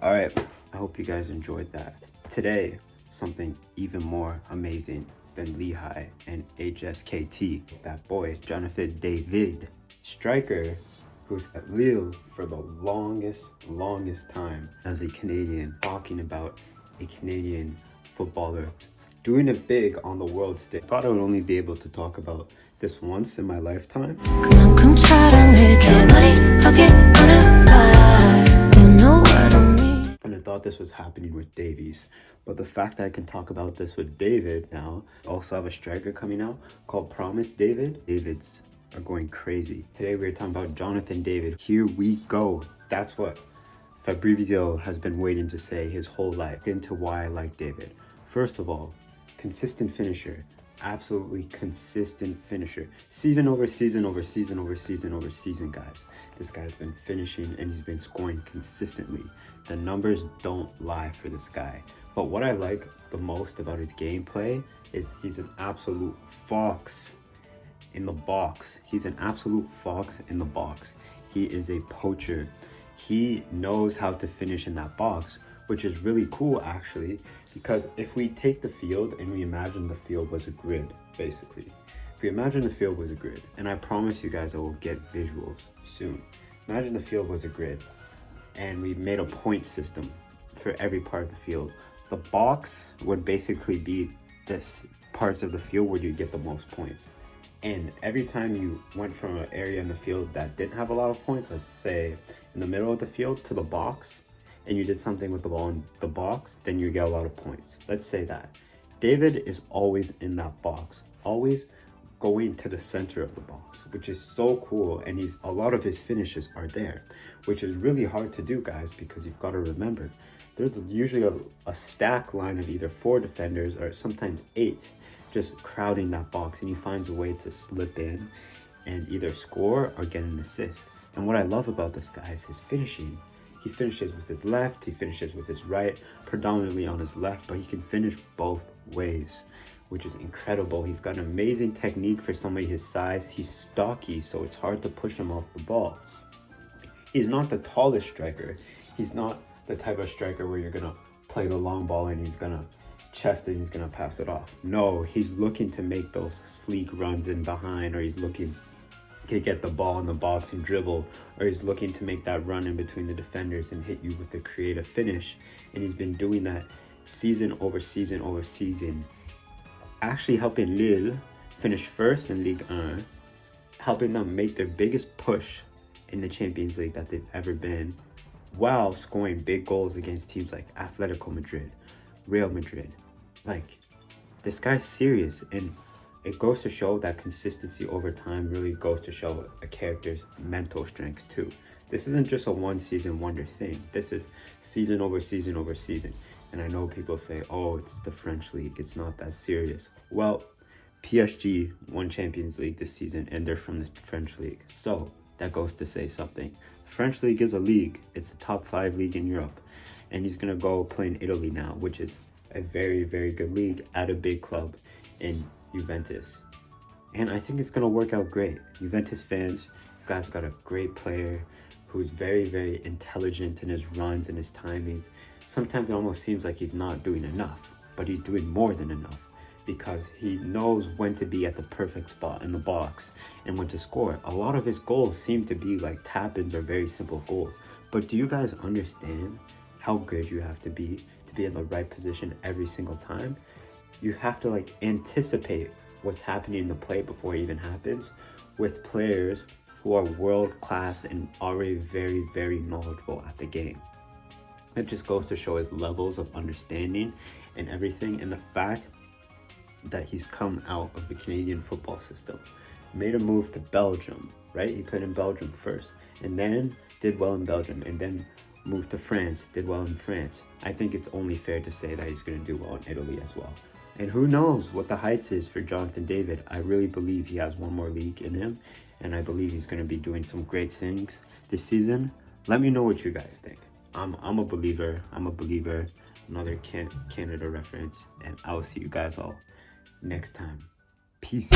All right, I hope you guys enjoyed that. Today, something even more amazing than Lehigh and HSKT. That boy, Jonathan David, striker, who's at Lille for the longest time as a Canadian, talking about a Canadian footballer doing it big on the world stage. I thought I would only be able to talk about this once in my lifetime. 그만큼 사랑할게 머리 어깨 오른발 You know what I mean. And I thought this was happening with Davies. But the fact that I can talk about this with David now, also have a striker coming out called Promise David. Davids are going crazy. Today we're talking about Jonathan David. Here we go. That's what Fabrizio has been waiting to say his whole life. Into why I like David. First of all, consistent finisher. Absolutely consistent finisher. Season over season over season over season over season, guys. This guy's been finishing and he's been scoring consistently. The numbers don't lie for this guy. But what I like the most about his gameplay is he's an absolute fox in the box. He's an absolute fox in the box. He is a poacher. He knows how to finish in that box, which is really cool actually, because if we take the field and we imagine the field was a grid, basically. If we imagine the field was a grid, and I promise you guys I will get visuals soon. Imagine the field was a grid and we made a point system for every part of the field. The box would basically be this parts of the field where you get the most points. And every time you went from an area in the field that didn't have a lot of points, let's say in the middle of the field to the box, and you did something with the ball in the box, then you get a lot of points. Let's say that. David is always in that box, always going to the center of the box, which is so cool. And a lot of his finishes are there, which is really hard to do, guys, because you've got to remember, there's usually a stack line of either 4 defenders or sometimes 8 just crowding that box, and he finds a way to slip in and either score or get an assist. And what I love about this guy is his finishing. He finishes with his left, he finishes with his right, predominantly on his left, but he can finish both ways, which is incredible. He's got an amazing technique for somebody his size. He's stocky, so it's hard to push him off the ball. He's not the tallest striker. He's not the type of striker where you're gonna play the long ball and he's gonna chest it and he's gonna pass it off. No, he's looking to make those sleek runs in behind, or he's looking to get the ball in the box and dribble, or he's looking to make that run in between the defenders and hit you with a creative finish. And he's been doing that season over season over season, actually helping Lille finish first in Ligue 1, helping them make their biggest push in the Champions League that they've ever been, while scoring big goals against teams like Atletico Madrid, Real Madrid. Like, this guy's serious, and it goes to show that consistency over time really goes to show a character's mental strength too. This isn't just a one season wonder thing. This is season over season over season. And I know people say, oh, it's the French league, it's not that serious. Well, PSG won Champions League this season and they're from the French league. So that goes to say something. French league is a league. It's the top 5 league in Europe. And he's gonna go play in Italy now, which is a very, very good league at a big club in Juventus. And I think it's gonna work out great. Juventus fans, you guys got a great player who's very, very intelligent in his runs and his timing. Sometimes it almost seems like he's not doing enough, but he's doing more than enough, because he knows when to be at the perfect spot in the box and when to score. A lot of his goals seem to be like tap-ins or very simple goals. But do you guys understand how good you have to be in the right position every single time? You have to like anticipate what's happening in the play before it even happens, with players who are world class and already very, very knowledgeable at the game. It just goes to show his levels of understanding and everything, and the fact that he's come out of the Canadian football system, made a move to Belgium, right? He played in Belgium first, and then did well in Belgium, and then moved to France, did well in France. I think it's only fair to say that he's going to do well in Italy as well. And who knows what the heights is for Jonathan David. I really believe he has one more league in him, and I believe he's going to be doing some great things this season. Let me know what you guys think. I'm a believer. Another Canada reference, and I'll see you guys all next time. Peace.